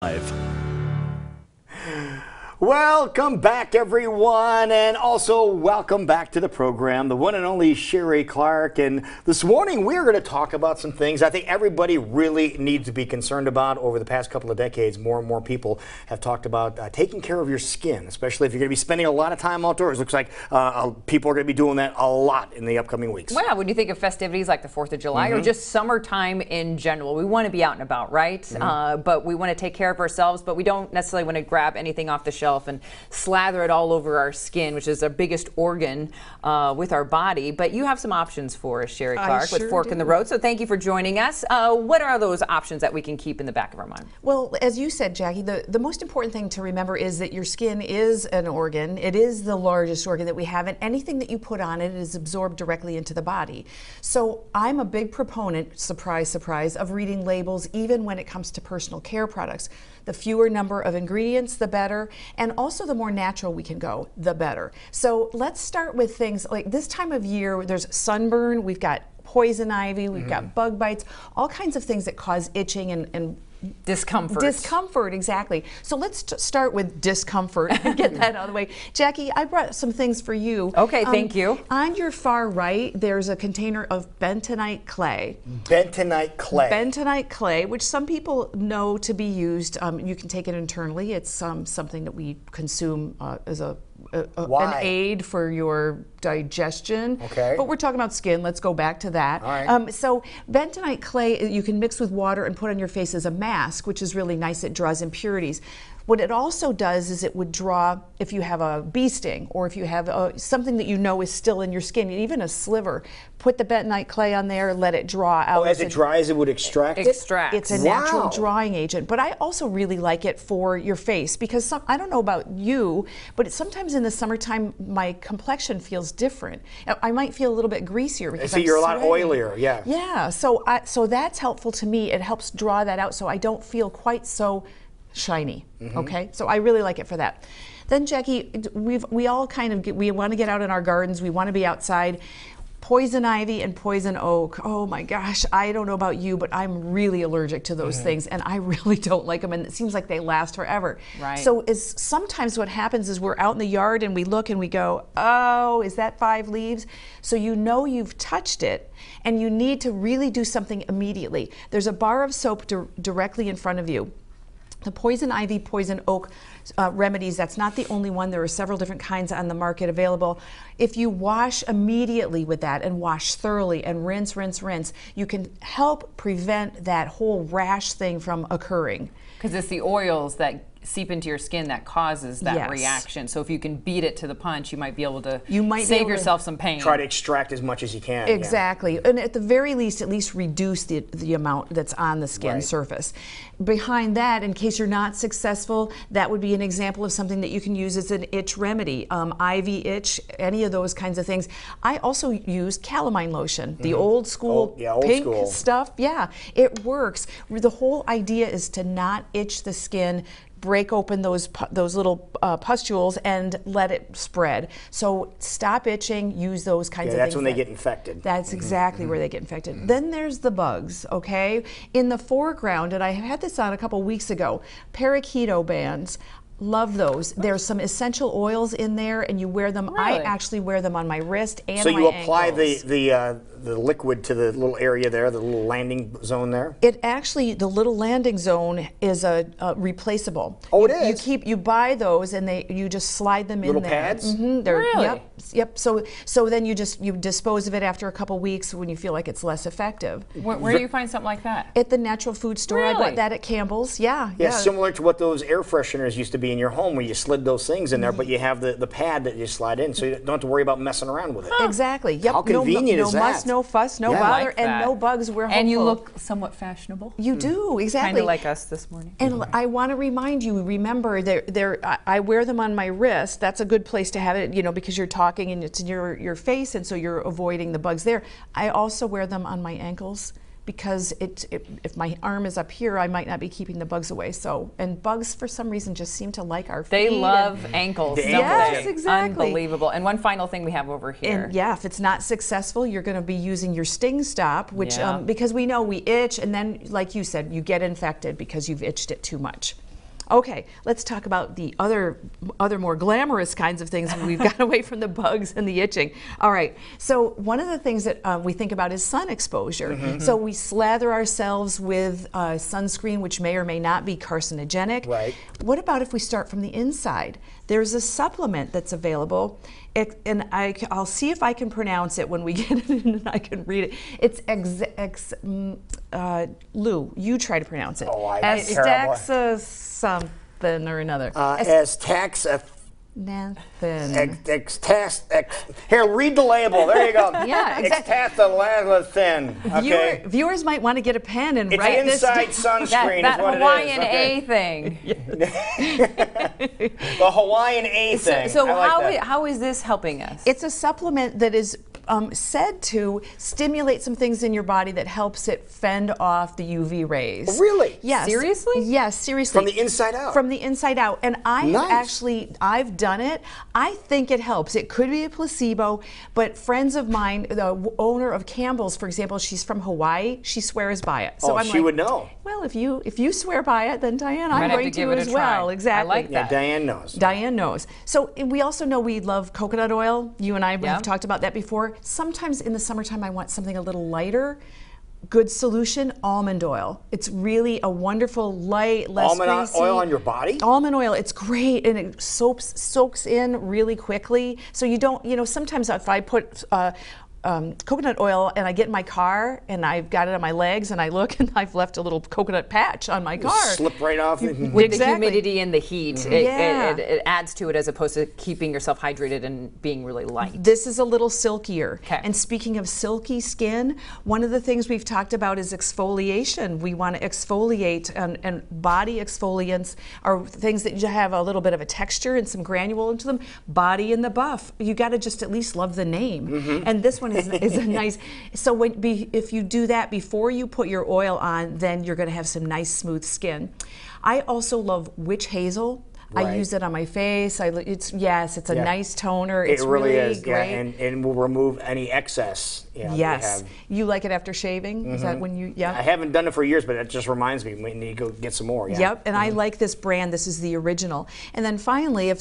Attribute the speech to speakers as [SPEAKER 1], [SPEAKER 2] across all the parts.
[SPEAKER 1] Live. Welcome back, everyone, and also welcome back to the program, the one and only Sherry Clark. And this morning we're going to talk about some things I think everybody really needs to be concerned about. Over the past couple of decades, more and more people have talked about taking care of your skin, especially if you're going to be spending a lot of time outdoors. Looks like people are going to be doing that a lot in the upcoming weeks.
[SPEAKER 2] Well, when you think of festivities like the 4th of July or just summertime in general, we want to be out and about, right? But we want to take care of ourselves, but we don't necessarily want to grab anything off the shelf and slather it all over our skin, which is our biggest organ with our body. But you have some options for us, Sherry Clark, with Fork in the Road. So thank you for joining us. What are those options that we can keep in the back of our mind?
[SPEAKER 3] Well, as you said, Jackie, the most important thing to remember is that your skin is an organ. It is the largest organ that we have, and anything that you put on it is absorbed directly into the body. So I'm a big proponent, surprise, surprise, of reading labels even when it comes to personal care products. The fewer number of ingredients, the better, and also the more natural we can go, the better. So let's start with things like this time of year. There's sunburn, we've got poison ivy, we've got bug bites, all kinds of things that cause itching and
[SPEAKER 2] discomfort.
[SPEAKER 3] Discomfort, exactly. So let's start with discomfort and get that out of the way. Jackie, I brought some things for you.
[SPEAKER 2] Okay, thank you.
[SPEAKER 3] On your far right, there's a container of bentonite clay.
[SPEAKER 1] Bentonite clay.
[SPEAKER 3] Bentonite clay, which some people know to be used. You can take it internally. It's something that we consume as an aid for your digestion.
[SPEAKER 1] Okay.
[SPEAKER 3] But we're talking about skin. Let's go back to that.
[SPEAKER 1] All right.
[SPEAKER 3] So bentonite clay you can mix with water and put on your face as a mask, which is really nice. It draws impurities. What it also does is it would draw, if you have a bee sting or if you have something that you know is still in your skin, even a sliver, put the bentonite clay on there, let it draw out.
[SPEAKER 1] Oh, as it dries, it would extract?
[SPEAKER 2] Extract.
[SPEAKER 3] It's a natural drying agent. But I also really like it for your face because I don't know about you, but sometimes in the summertime my complexion feels different. I might feel a little bit greasier because
[SPEAKER 1] you're a lot oilier, yeah.
[SPEAKER 3] Yeah, so that's helpful to me. It helps draw that out so I don't feel quite so shiny. Okay, so I really like it for that. Then Jackie, we all kind of we want to get out in our gardens. We want to be outside. Poison ivy and poison oak. Oh my gosh, I don't know about you, but I'm really allergic to those things, and I really don't like them. And it seems like they last forever.
[SPEAKER 2] Right.
[SPEAKER 3] So sometimes what happens is we're out in the yard and we look and we go, oh, is that 5 leaves? So you know you've touched it, and you need to really do something immediately. There's a bar of soap directly in front of you. The poison ivy, poison oak remedies, that's not the only one. There are several different kinds on the market available. If you wash immediately with that and wash thoroughly and rinse, rinse, rinse, you can help prevent that whole rash thing from occurring.
[SPEAKER 2] Because it's the oils that seep into your skin that causes that reaction. So if you can beat it to the punch, you might be able to save yourself some pain.
[SPEAKER 1] Try to extract as much as you can.
[SPEAKER 3] Exactly. Yeah. And at the very least, at least reduce the amount that's on the skin surface. Behind that, in case you're not successful, that would be an example of something that you can use as an itch remedy. Ivy itch, any of those kinds of things. I also use calamine lotion, the old school pink stuff. Yeah, it works. The whole idea is to not itch the skin, break open those little pustules and let it spread. So stop itching, use those kinds of things.
[SPEAKER 1] That's when they get infected.
[SPEAKER 3] That's exactly where they get infected. Then there's the bugs, okay? In the foreground, and I had this on a couple weeks ago, parakeeto bands. Love those. There's some essential oils in there, and you wear them.
[SPEAKER 2] Really?
[SPEAKER 3] I actually wear them on my wrist and
[SPEAKER 1] so
[SPEAKER 3] my
[SPEAKER 1] you apply
[SPEAKER 3] ankles.
[SPEAKER 1] the liquid to the little area there, the little landing zone there?
[SPEAKER 3] It actually, the little landing zone is a replaceable.
[SPEAKER 1] Oh, it is?
[SPEAKER 3] You buy those and you just slide them in there.
[SPEAKER 1] Little pads?
[SPEAKER 2] Really?
[SPEAKER 3] Yep. So then you dispose of it after a couple weeks when you feel like it's less effective.
[SPEAKER 2] Where do you find something like that?
[SPEAKER 3] At the natural food store.
[SPEAKER 2] Really?
[SPEAKER 3] I bought that at Campbell's. Yeah.
[SPEAKER 1] Similar to what those air fresheners used to be in your home where you slid those things in there, but you have the pad that you slide in, so you don't have to worry about messing around with it.
[SPEAKER 3] Exactly. Yep.
[SPEAKER 1] How convenient is that?
[SPEAKER 3] No muss, no fuss, no bother,
[SPEAKER 2] like
[SPEAKER 3] and no bugs. We're hopeful.
[SPEAKER 2] And you look somewhat fashionable.
[SPEAKER 3] You do, exactly.
[SPEAKER 2] Kind of like us this morning.
[SPEAKER 3] And I want to remind you, remember, I wear them on my wrist. That's a good place to have it, because you're talking and it's in your face, and so you're avoiding the bugs there. I also wear them on my ankles, because if my arm is up here, I might not be keeping the bugs away. So, and bugs for some reason just seem to like our feet.
[SPEAKER 2] They love ankles. Don't
[SPEAKER 3] Yes,
[SPEAKER 2] they?
[SPEAKER 3] exactly.
[SPEAKER 2] Unbelievable. And one final thing we have over here.
[SPEAKER 3] And yeah, if it's not successful, you're going to be using your Sting Stop, which
[SPEAKER 2] Yeah.
[SPEAKER 3] because we know we itch, and then, like you said, you get infected because you've itched it too much. Okay, let's talk about the other more glamorous kinds of things. We've got away from the bugs and the itching. All right, so one of the things that we think about is sun exposure. So we slather ourselves with sunscreen, which may or may not be carcinogenic.
[SPEAKER 1] Right.
[SPEAKER 3] What about if we start from the inside? There's a supplement that's available, and I'll see if I can pronounce it when we get it in and I can read it. It's Lou, you try to pronounce it.
[SPEAKER 1] Oh, I'm terrible.
[SPEAKER 3] Something or another.
[SPEAKER 1] As tax.
[SPEAKER 3] Nothing.
[SPEAKER 1] Here, read the label. There you go.
[SPEAKER 2] Yeah, exactly.
[SPEAKER 1] Extastathin. Okay.
[SPEAKER 3] Viewers might want to get a pen and
[SPEAKER 1] It's
[SPEAKER 3] write this down.
[SPEAKER 1] inside sunscreen
[SPEAKER 2] That
[SPEAKER 1] is what
[SPEAKER 2] Hawaiian
[SPEAKER 1] it is.
[SPEAKER 2] A thing.
[SPEAKER 1] The Hawaiian A thing.
[SPEAKER 2] So
[SPEAKER 1] I like that.
[SPEAKER 2] how is this helping us?
[SPEAKER 3] It's a supplement that is said to stimulate some things in your body that helps it fend off the UV rays.
[SPEAKER 1] Really?
[SPEAKER 3] Yes.
[SPEAKER 2] Seriously?
[SPEAKER 3] Yes, seriously.
[SPEAKER 1] From the inside out?
[SPEAKER 3] From the inside out. And I've done it. I think it helps. It could be a placebo, but friends of mine, the owner of Campbell's, for example, she's from Hawaii, she swears by it. So
[SPEAKER 1] she would know.
[SPEAKER 3] Well, if you swear by it, then Diane,
[SPEAKER 2] Might
[SPEAKER 3] I'm
[SPEAKER 2] have
[SPEAKER 3] going
[SPEAKER 2] to give
[SPEAKER 3] to
[SPEAKER 2] it
[SPEAKER 3] as
[SPEAKER 2] a try.
[SPEAKER 3] well. Exactly.
[SPEAKER 2] I like
[SPEAKER 1] Yeah,
[SPEAKER 2] that.
[SPEAKER 1] Diane knows.
[SPEAKER 3] Diane knows. So we also know we love coconut oil. You and I
[SPEAKER 2] Yeah.
[SPEAKER 3] have talked about that before. Sometimes in the summertime I want something a little lighter. Good solution, almond oil. It's really a wonderful, light, less
[SPEAKER 1] Almond
[SPEAKER 3] greasy.
[SPEAKER 1] oil on your body?
[SPEAKER 3] Almond oil, it's great, and it soaks in really quickly. So you don't, sometimes if I put coconut oil and I get in my car and I've got it on my legs and I look and I've left a little coconut patch on my car.
[SPEAKER 1] Slip right off.
[SPEAKER 2] With
[SPEAKER 3] Exactly.
[SPEAKER 2] the humidity and the heat,
[SPEAKER 3] Yeah.
[SPEAKER 2] it adds to it as opposed to keeping yourself hydrated and being really light.
[SPEAKER 3] This is a little silkier.
[SPEAKER 2] Okay.
[SPEAKER 3] And speaking of silky skin, one of the things we've talked about is exfoliation. We want to exfoliate, and body exfoliants are things that have a little bit of a texture and some granule into them. Body in the Buff. You got to just at least love the name. And this one is a nice. So if you do that before you put your oil on, then you're going to have some nice smooth skin. I also love witch hazel.
[SPEAKER 1] Right.
[SPEAKER 3] I use it on my face. It's a nice toner.
[SPEAKER 1] It
[SPEAKER 3] It's
[SPEAKER 1] really is.
[SPEAKER 3] great.
[SPEAKER 1] Yeah, and will remove any excess. That
[SPEAKER 3] Yes.
[SPEAKER 1] you have.
[SPEAKER 3] You like it after shaving? Is that when you, yeah?
[SPEAKER 1] I haven't done it for years, but it just reminds me we need to go get some more. Yeah.
[SPEAKER 3] Yep, and I like this brand. This is the original. And then finally,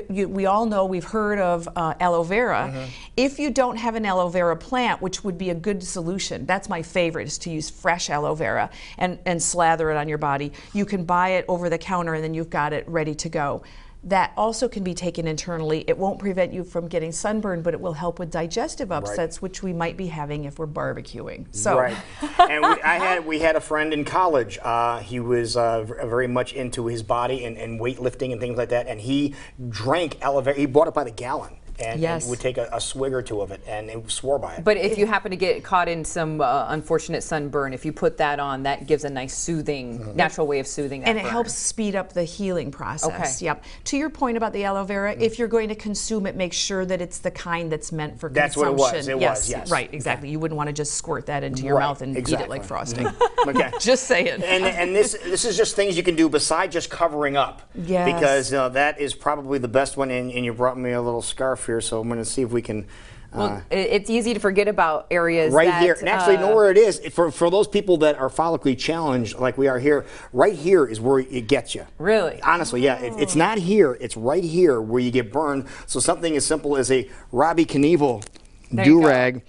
[SPEAKER 3] we all know, we've heard of aloe vera. If you don't have an aloe vera plant, which would be a good solution, that's my favorite, is to use fresh aloe vera and slather it on your body. You can buy it over the counter and then you've got it ready to go. That also can be taken internally. It won't prevent you from getting sunburned, but it will help with digestive upsets, which we might be having if we're barbecuing. So.
[SPEAKER 1] Right. And we had a friend in college. He was very much into his body and weightlifting and things like that. And he drank aloe vera. He bought it by the gallon. And would take a swig or two of it, and he swore by it.
[SPEAKER 2] But if you happen to get caught in some unfortunate sunburn, if you put that on, that gives a nice soothing, natural way of soothing that
[SPEAKER 3] And it
[SPEAKER 2] burn.
[SPEAKER 3] helps speed up the healing process.
[SPEAKER 2] Okay.
[SPEAKER 3] Yep. To your point about the aloe vera, if you're going to consume it, make sure that it's the kind that's meant for
[SPEAKER 1] That's what
[SPEAKER 3] consumption.
[SPEAKER 1] it was. It was, yes.
[SPEAKER 3] Right, exactly. You wouldn't want to just squirt that into your mouth and eat it like frosting.
[SPEAKER 1] Okay.
[SPEAKER 3] Just saying.
[SPEAKER 1] And this is just things you can do besides just covering up.
[SPEAKER 3] Yes.
[SPEAKER 1] Because that is probably the best one. And you brought me a little scarf here, so I'm going to see if we can.
[SPEAKER 2] Well, it's easy to forget about areas
[SPEAKER 1] Right
[SPEAKER 2] that,
[SPEAKER 1] here, and actually know where it is. For those people that are follically challenged, like we are here, right here is where it gets you.
[SPEAKER 2] Really?
[SPEAKER 1] Honestly, yeah. It's not here. It's right here where you get burned. So something as simple as a Robbie Knievel do-rag like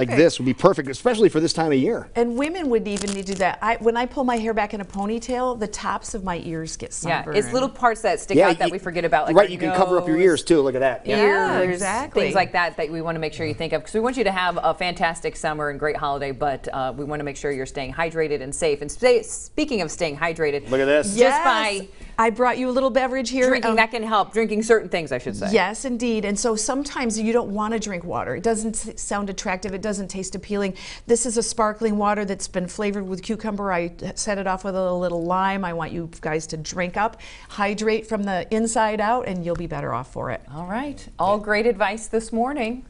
[SPEAKER 3] Perfect.
[SPEAKER 1] this would be perfect, especially for this time of year.
[SPEAKER 3] And women would even need to do that. When I pull my hair back in a ponytail, the tops of my ears get
[SPEAKER 2] Yeah,
[SPEAKER 3] sunburned.
[SPEAKER 2] it's little parts that stick out that we forget about. Like
[SPEAKER 1] right,
[SPEAKER 2] our
[SPEAKER 1] you can cover up your
[SPEAKER 2] nose,
[SPEAKER 1] ears too. Look at that.
[SPEAKER 3] Yeah,
[SPEAKER 2] ears,
[SPEAKER 3] exactly.
[SPEAKER 2] things like that we want to make sure you think of, because we want you to have a fantastic summer and great holiday, but we want to make sure you're staying hydrated and safe. And speaking of staying hydrated,
[SPEAKER 1] Look at this.
[SPEAKER 2] just by
[SPEAKER 3] I brought you a little beverage here.
[SPEAKER 2] drinking, that can help. Drinking certain things, I should say.
[SPEAKER 3] Yes, indeed. And so sometimes you don't want to drink water. It doesn't sound attractive. It doesn't taste appealing. This is a sparkling water that's been flavored with cucumber. I set it off with a little lime. I want you guys to drink up, hydrate from the inside out, and you'll be better off for it.
[SPEAKER 2] All right. All great advice this morning.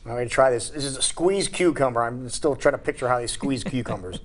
[SPEAKER 1] I'm going to try this. This is a squeezed cucumber. I'm still trying to picture how they squeeze cucumbers.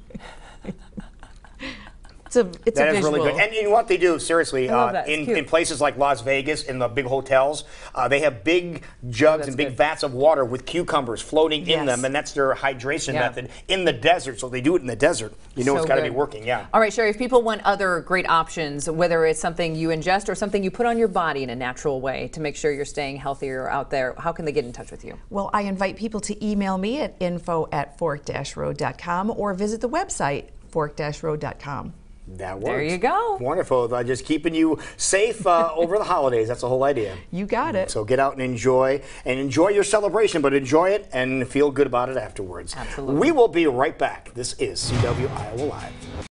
[SPEAKER 3] It's a
[SPEAKER 1] That is
[SPEAKER 3] visual.
[SPEAKER 1] really good. And you know what they do, seriously,
[SPEAKER 2] love that. It's cute.
[SPEAKER 1] in places like Las Vegas, in the big hotels, they have big jugs and big
[SPEAKER 2] good.
[SPEAKER 1] vats of water with cucumbers floating in
[SPEAKER 3] Yes.
[SPEAKER 1] them, and that's their hydration
[SPEAKER 2] Yeah.
[SPEAKER 1] method in the desert. So they do it in the desert. You know
[SPEAKER 2] So
[SPEAKER 1] it's got to be
[SPEAKER 2] good.
[SPEAKER 1] working, yeah.
[SPEAKER 2] All right, Sherry, if people want other great options, whether it's something you ingest or something you put on your body in a natural way to make sure you're staying healthier out there, how can they get in touch with you?
[SPEAKER 3] Well, I invite people to email me at info@fork-road.com or visit the website fork-road.com.
[SPEAKER 1] That works.
[SPEAKER 2] There you go.
[SPEAKER 1] Wonderful. Just keeping you safe over the holidays. That's the whole idea.
[SPEAKER 3] You got it.
[SPEAKER 1] So get out and enjoy your celebration, but enjoy it and feel good about it afterwards.
[SPEAKER 2] Absolutely.
[SPEAKER 1] We will be right back. This is CW Iowa Live.